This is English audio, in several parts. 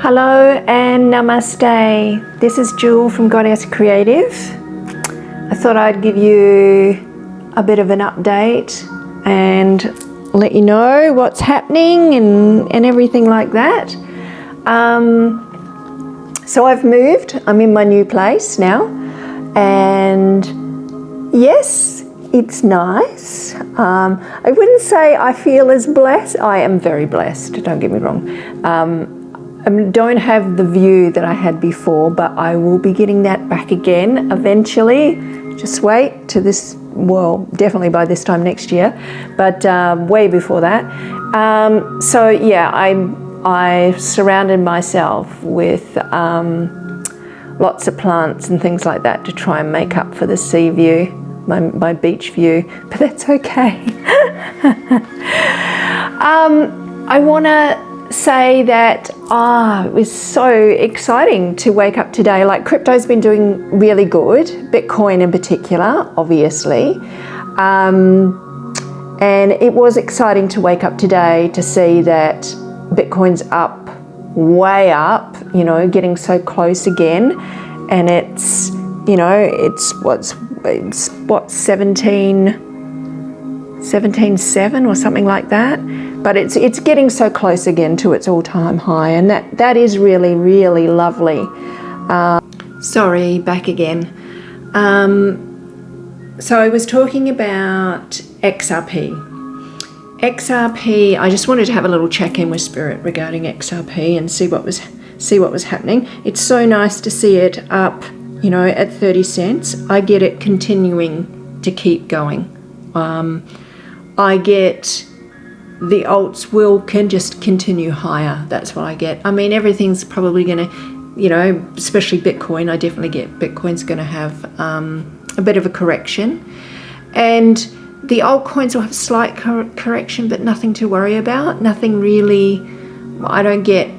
Hello and namaste. This is Jewel from Goddess Creative. I thought I'd give you a bit of an update and let you know what's happening and everything like that. So I've moved. I'm in my new place now, and yes, it's nice. I wouldn't say I feel as blessed. I am very blessed, don't get me wrong. I don't have the view that I had before, but I will be getting that back again eventually. Just wait to this, well, definitely by this time next year, but way before that. So yeah, I surrounded myself with lots of plants and things like that to try and make up for the sea view, my beach view, but that's okay. I want to say that it was so exciting to wake up today. Like, crypto's been doing really good, Bitcoin in particular, obviously, and it was exciting to wake up today to see that Bitcoin's up, way up, you know, getting so close again, and it's, you know, it's what 17.7 or something like that. But it's getting so close again to its all-time high, and that is really, really lovely. Sorry, back again. So I was talking about XRP. XRP, I just wanted to have a little check-in with Spirit regarding XRP and see what was happening. It's so nice to see it up, you know, at 30 cents. I get it continuing to keep going. I get the alts can just continue higher. That's what I get. I mean, everything's probably going to, you know, especially Bitcoin, I definitely get Bitcoin's going to have a bit of a correction. And the altcoins will have a slight correction, but nothing to worry about. Nothing really, I don't get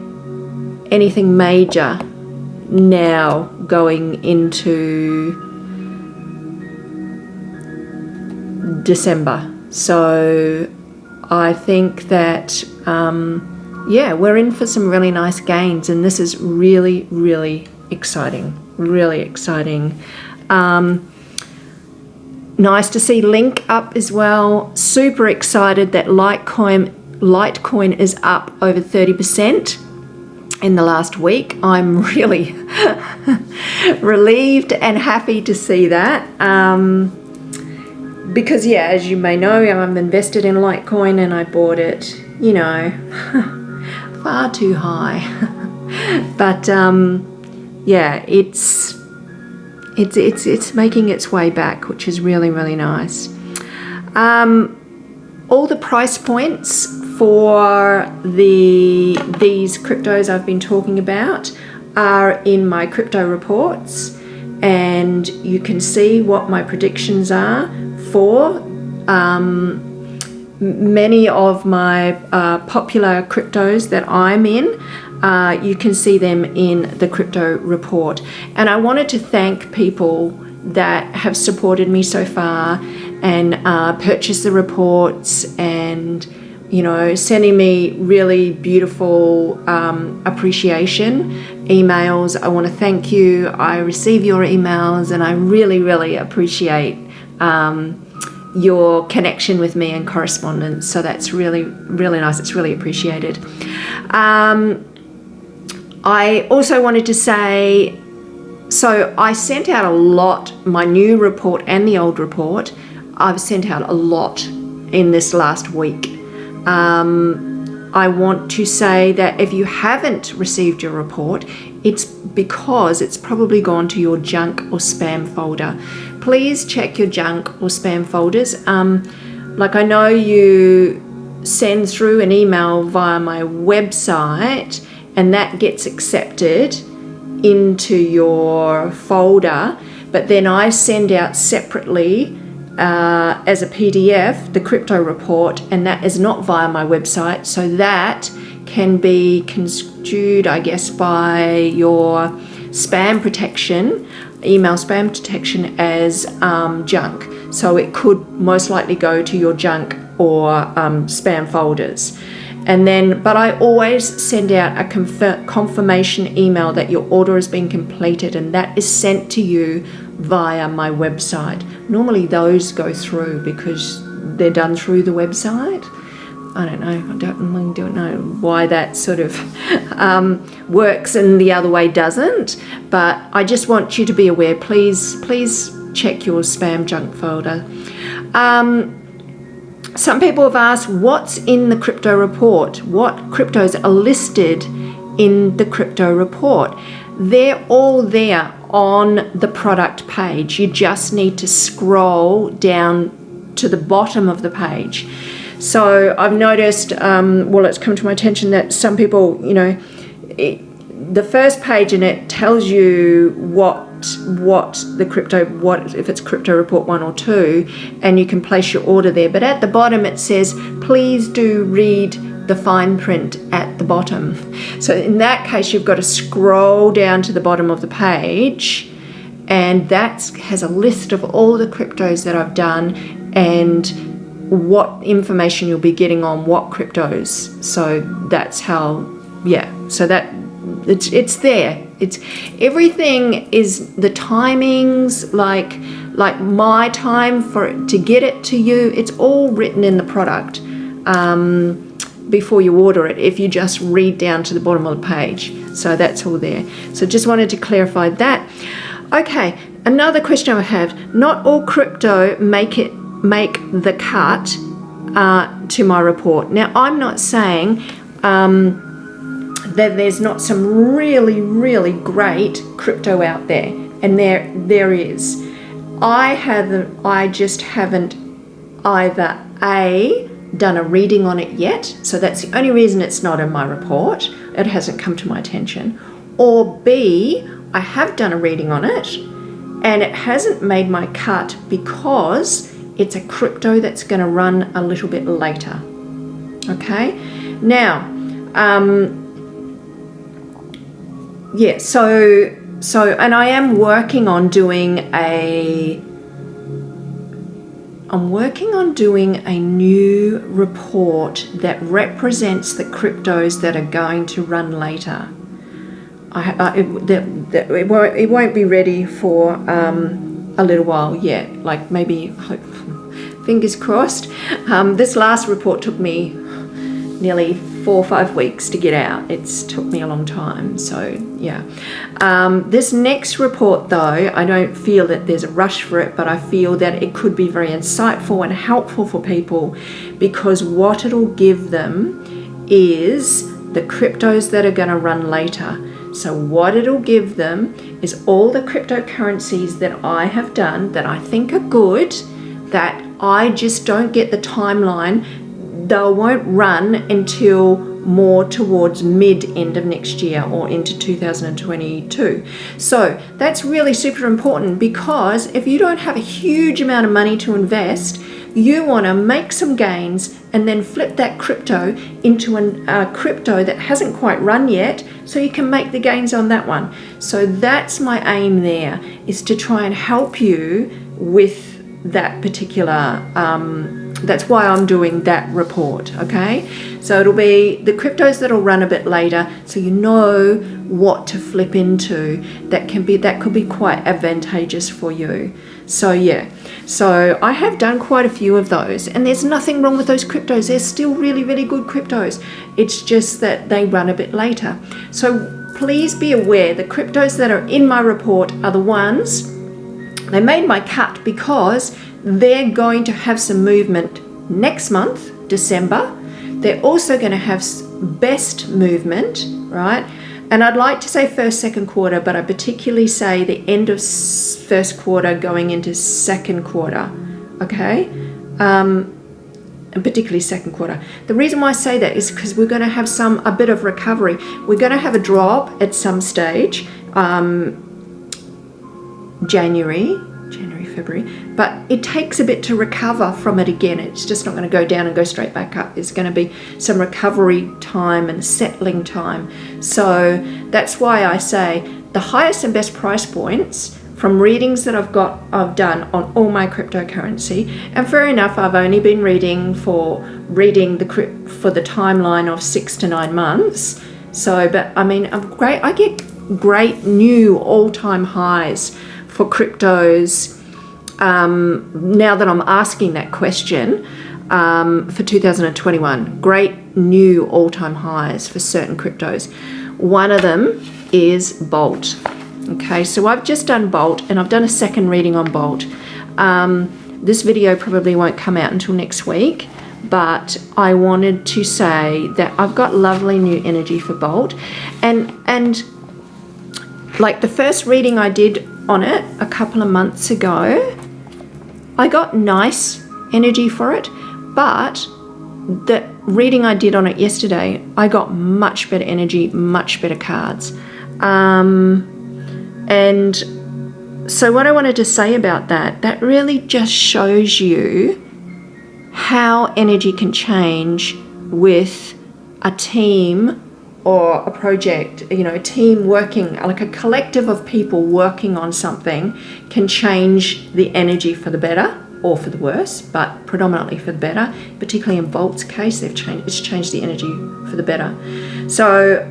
anything major now going into December. So I think that, yeah, we're in for some really nice gains, and this is really, really exciting, really exciting. Nice to see Link up as well. Super excited that Litecoin is up over 30% in the last week. I'm really relieved and happy to see that. Because, yeah, as you may know, I'm invested in Litecoin, and I bought it, you know, far too high. But yeah, it's making its way back, which is really, really nice. All the price points for these cryptos I've been talking about are in my crypto reports, and you can see what my predictions are for many of my popular cryptos that I'm in. You can see them in the crypto report. And I wanted to thank people that have supported me so far and purchased the reports and, you know, sending me really beautiful appreciation emails. I want to thank you. I receive your emails, and I really, really appreciate your connection with me and correspondence. So that's really, really nice. It's really appreciated. I also wanted to say, so I sent out a lot, my new report and the old report, I've sent out a lot in this last week. I want to say that if you haven't received your report, it's because it's probably gone to your junk or spam folder. Please check your junk or spam folders. Like, I know you send through an email via my website, and that gets accepted into your folder, but then I send out separately as a PDF the crypto report, and that is not via my website, so that can be construed, I guess, by your spam protection, email spam protection, as junk. So it could most likely go to your junk or spam folders. And then, but I always send out a confirmation email that your order has been completed, and that is sent to you via my website. Normally those go through because they're done through the website. I don't know. I don't know why that sort of works and the other way doesn't. But I just want you to be aware. Please check your spam junk folder. Some people have asked, what's in the crypto report? What cryptos are listed in the crypto report? They're all there on the product page. You just need to scroll down to the bottom of the page. So I've noticed, it's come to my attention that some people, the first page in it tells you what the crypto, if it's crypto report 1 or 2, and you can place your order there. But at the bottom it says, please do read the fine print at the bottom. So in that case, you've got to scroll down to the bottom of the page, and that has a list of all the cryptos that I've done and what information you'll be getting on what cryptos. So that's how, so that it's there. It's everything is the timings, like my time for it to get it to you. It's all written in the product before you order it, if you just read down to the bottom of the page. So that's all there. So just wanted to clarify that. Okay, another question I have. Not all crypto make the cut to my report. Now, I'm not saying that there's not some really, really great crypto out there, and there is. I just haven't either A, done a reading on it yet, so that's the only reason it's not in my report. It hasn't come to my attention. Or B, I have done a reading on it and it hasn't made my cut because it's a crypto that's going to run a little bit later. Okay, now so and I am working on doing a new report that represents the cryptos that are going to run later. It won't be ready for a little while yet, like maybe, fingers crossed. This last report took me nearly 4 or 5 weeks to get out. It's took me a long time, so yeah. This next report though, I don't feel that there's a rush for it, but I feel that it could be very insightful and helpful for people, because what it'll give them is the cryptos that are going to run later. So what it'll give them is all the cryptocurrencies that I have done that I think are good, that I just don't get the timeline. They won't run until more towards mid-end of next year or into 2022. So that's really super important, because if you don't have a huge amount of money to invest, you want to make some gains and then flip that crypto into a crypto that hasn't quite run yet, so you can make the gains on that one. So that's my aim there, is to try and help you with that particular that's why I'm doing that report. Okay, so it'll be the cryptos that'll run a bit later, so you know what to flip into. That could be quite advantageous for you. So yeah, so I have done quite a few of those, and there's nothing wrong with those cryptos. They're still really, really good cryptos. It's just that they run a bit later. So please be aware, the cryptos that are in my report are the ones, they made my cut because they're going to have some movement next month, December. They're also going to have best movement, right? And I'd like to say first, second quarter, but I particularly say the end of first quarter going into second quarter, okay? And particularly second quarter. The reason why I say that is because we're going to have a bit of recovery. We're going to have a drop at some stage, January, February, but it takes a bit to recover from it again. It's just not going to go down and go straight back up. There's going to be some recovery time and settling time. So that's why I say the highest and best price points from readings that I've done on all my cryptocurrency, and fair enough, I've only been reading for the timeline of 6 to 9 months. So, but I mean, I get great new all-time highs for cryptos now that I'm asking that question for 2021. Great new all-time highs for certain cryptos. One of them is Bolt. Okay, so I've just done Bolt, and I've done a second reading on Bolt. This video probably won't come out until next week, but I wanted to say that I've got lovely new energy for Bolt, and like the first reading I did on it a couple of months ago, I got nice energy for it, but the reading I did on it yesterday, I got much better energy, much better cards. And so what I wanted to say about that really just shows you how energy can change with a team or a project, a team working, like a collective of people working on something can change the energy for the better or for the worse, but predominantly for the better. Particularly in Bolt's case, it's changed the energy for the better. So,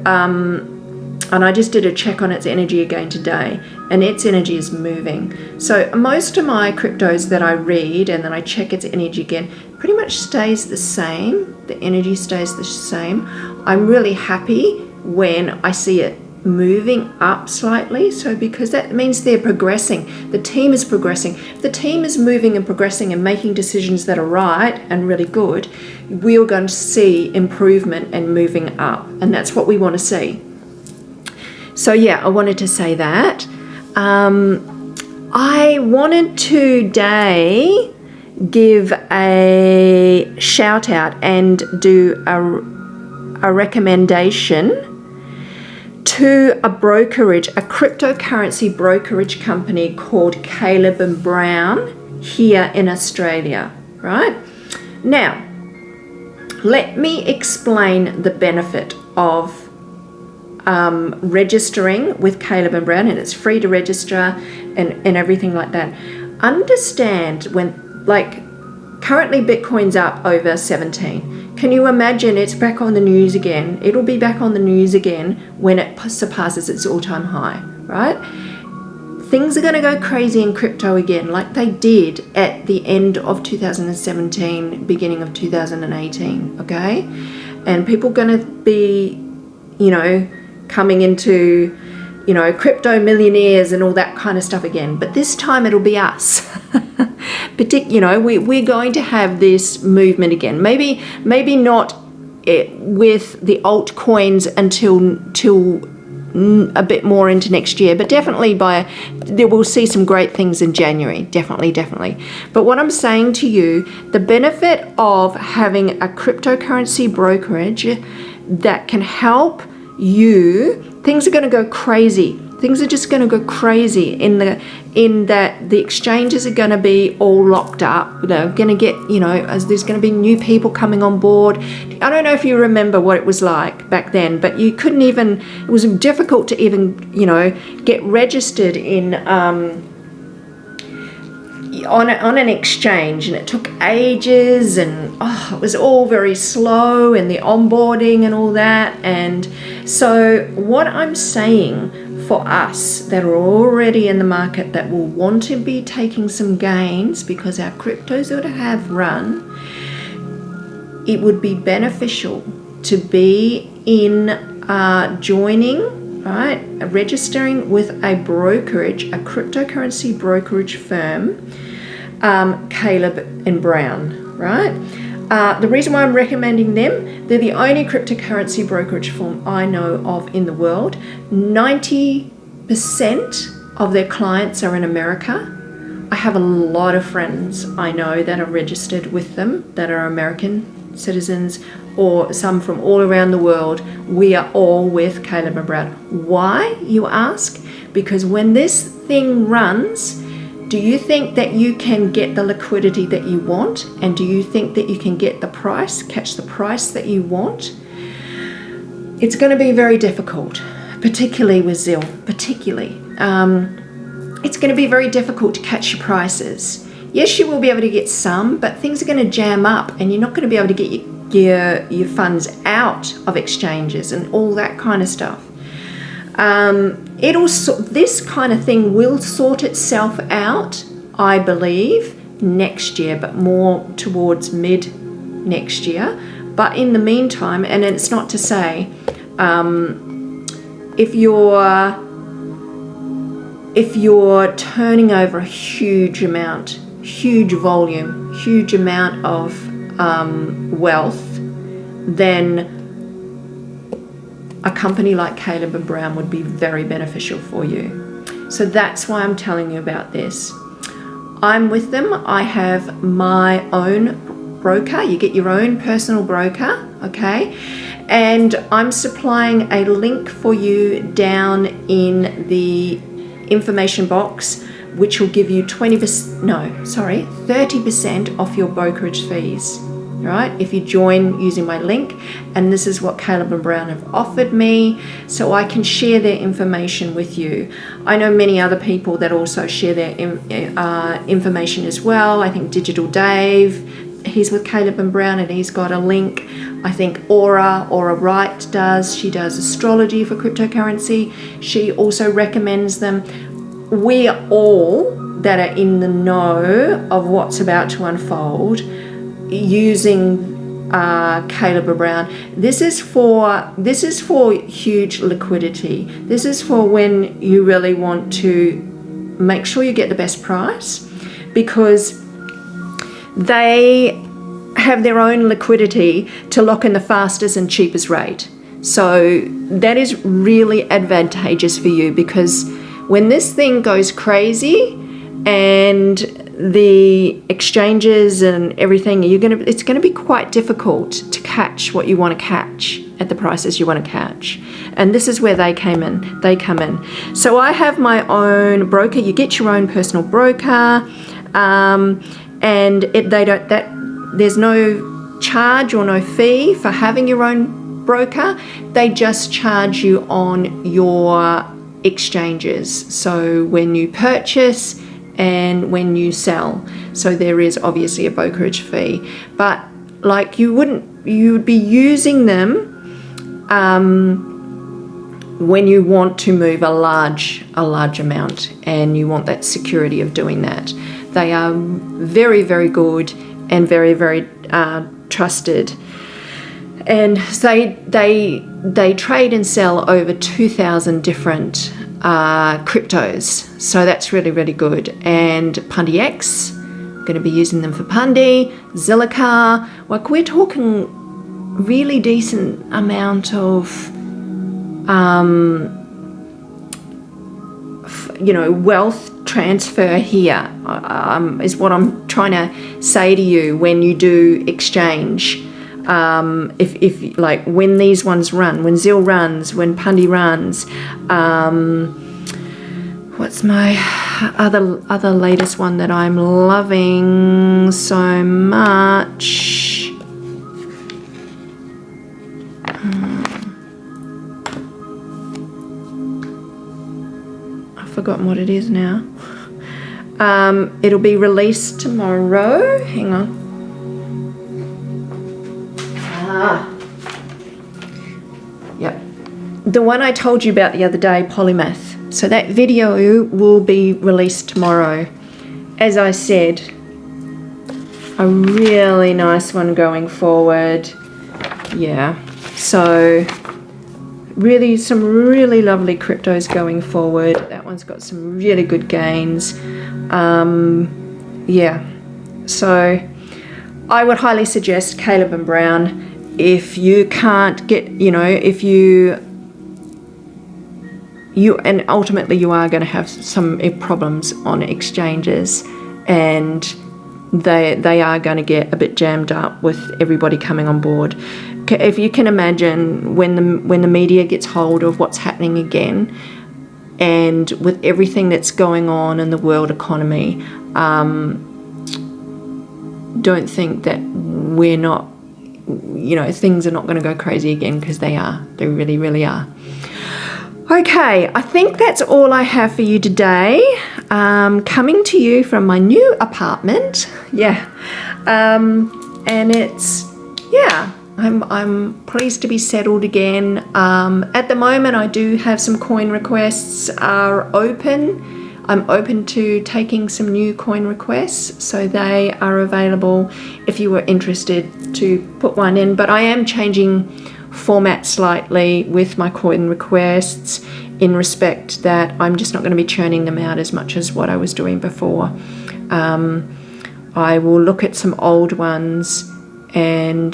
and I just did a check on its energy again today, and its energy is moving. So most of my cryptos that I read and then I check its energy again, pretty much stays the same. The energy stays the same. I'm really happy when I see it moving up slightly, so because that means they're progressing. The team is progressing. If the team is moving and progressing and making decisions that are right and really good, we're going to see improvement and moving up, and that's what we want to see. So yeah, I wanted to say that. I wanted today give a shout out and do a recommendation to a brokerage, a cryptocurrency brokerage company called Caleb and Brown here in Australia, right? Now, let me explain the benefit of registering with Caleb and Brown, and it's free to register and everything like that. Understand when, like, currently Bitcoin's up over 17. Can you imagine it's back on the news again? It'll be back on the news again when it surpasses its all-time high, right? Things are going to go crazy in crypto again, like they did at the end of 2017, beginning of 2018, okay? And people are going to be, coming into, crypto millionaires and all that kind of stuff again. But this time it'll be us. We're going to have this movement again. Maybe not with the altcoins until a bit more into next year, but definitely we'll see some great things in January. Definitely. But what I'm saying to you, the benefit of having a cryptocurrency brokerage that can help you, things are going to go crazy. Things are just going to go crazy in that the exchanges are going to be all locked up. They're going to get, as there's going to be new people coming on board. I don't know if you remember what it was like back then, but you couldn't even, it was difficult to even, get registered in on an exchange, and it took ages, and it was all very slow, and the onboarding and all that. And so what I'm saying for us that are already in the market that will want to be taking some gains because our cryptos ought to have run, it would be beneficial to be in joining, right, registering with a brokerage, a cryptocurrency brokerage firm, Caleb and Brown, right? The reason why I'm recommending them, they're the only cryptocurrency brokerage firm I know of in the world. 90% of their clients are in America. I have a lot of friends I know that are registered with them that are American citizens, or some from all around the world. We are all with Caleb and Brown. Why, you ask? Because when this thing runs, do you think that you can get the liquidity that you want? And do you think that you can get the price, catch the price that you want? It's going to be very difficult, particularly with ZIL, particularly. it's going to be very difficult to catch your prices. Yes, you will be able to get some, but things are going to jam up and you're not going to be able to get your funds out of exchanges and all that kind of stuff. This kind of thing will sort itself out, I believe, next year, but more towards mid next year. But in the meantime, and it's not to say, if you're turning over a huge amount, huge volume, huge amount of wealth, then a company like Caleb and Brown would be very beneficial for you. So that's why I'm telling you about this. I'm with them. I have my own broker. You get your own personal broker, okay? And I'm supplying a link for you down in the information box, which will give you 30% off your brokerage fees. Right, if you join using my link, and this is what Caleb and Brown have offered me, so I can share their information with you. I know many other people that also share their information as well. I think Digital Dave, he's with Caleb and Brown and he's got a link. I think Aura Wright does. She does astrology for cryptocurrency. She also recommends them. We're all that are in the know of what's about to unfold using Caleb and Brown. This is for huge liquidity. This is for when you really want to make sure you get the best price, because they have their own liquidity to lock in the fastest and cheapest rate. So that is really advantageous for you, because when this thing goes crazy and the exchanges and everything, it's going to be quite difficult to catch what you want to catch at the prices you want to catch. And this is where they come in. So I have my own broker. You get your own personal broker, and there's no charge or no fee for having your own broker. They just charge you on your exchanges. So when you purchase and when you sell, so there is obviously a brokerage fee, but like you would be using them when you want to move a large amount and you want that security of doing that. They are very, very good and very, very trusted, and they trade and sell over 2,000 different cryptos, so that's really, really good. And Pundi X, going to be using them for Pundi, Zilliqa. Like, we're talking really decent amount of wealth transfer here, is what I'm trying to say to you when you do exchange. If like when these ones run, when Zil runs, when Pundi runs, what's my other latest one that I'm loving so much? I've forgotten what it is now. It'll be released tomorrow. Hang on. Yep. The one I told you about the other day, Polymath. So that video will be released tomorrow. As I said, a really nice one going forward. Yeah. So really, some really lovely cryptos going forward. That one's got some really good gains. Yeah. So I would highly suggest Caleb and Brown. If you can't get, if you and ultimately you are going to have some problems on exchanges, and they are going to get a bit jammed up with everybody coming on board. If you can imagine when the media gets hold of what's happening again, and with everything that's going on in the world economy, don't think that we're not, things are not going to go crazy again, because they are. They really, really are. Okay, I think that's all I have for you today. coming to you from my new apartment. Yeah. And it's, yeah, I'm pleased to be settled again. At the moment, I do have some coin requests are open. I'm open to taking some new coin requests, so they are available if you were interested to put one in. But I am changing format slightly with my coin requests in respect that I'm just not going to be churning them out as much as what I was doing before. I will look at some old ones and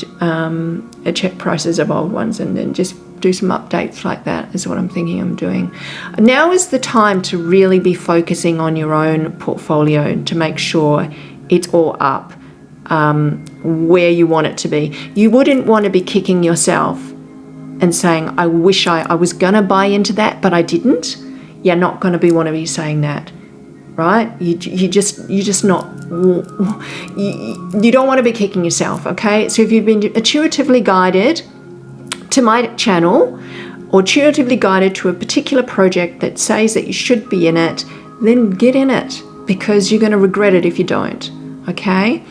check prices of old ones and then just do some updates like that is what I'm thinking I'm doing. Now is the time to really be focusing on your own portfolio to make sure it's all up where you want it to be. You wouldn't want to be kicking yourself and saying, I wish I was going to buy into that, but I didn't. You're not going to want to be saying that, right? You don't want to be kicking yourself, okay? So if you've been intuitively guided to my channel or intuitively guided to a particular project that says that you should be in it, then get in it, because you're going to regret it if you don't, okay?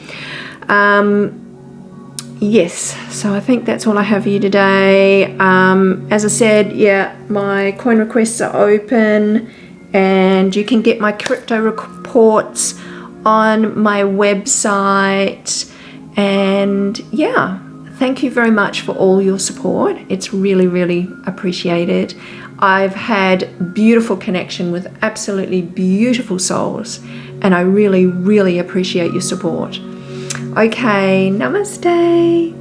Yes, so I think that's all I have for you today. As I said, yeah, my coin requests are open and you can get my crypto reports on my website. And yeah, thank you very much for all your support. It's really, really appreciated. I've had beautiful connection with absolutely beautiful souls, and I really, really appreciate your support. Okay, namaste.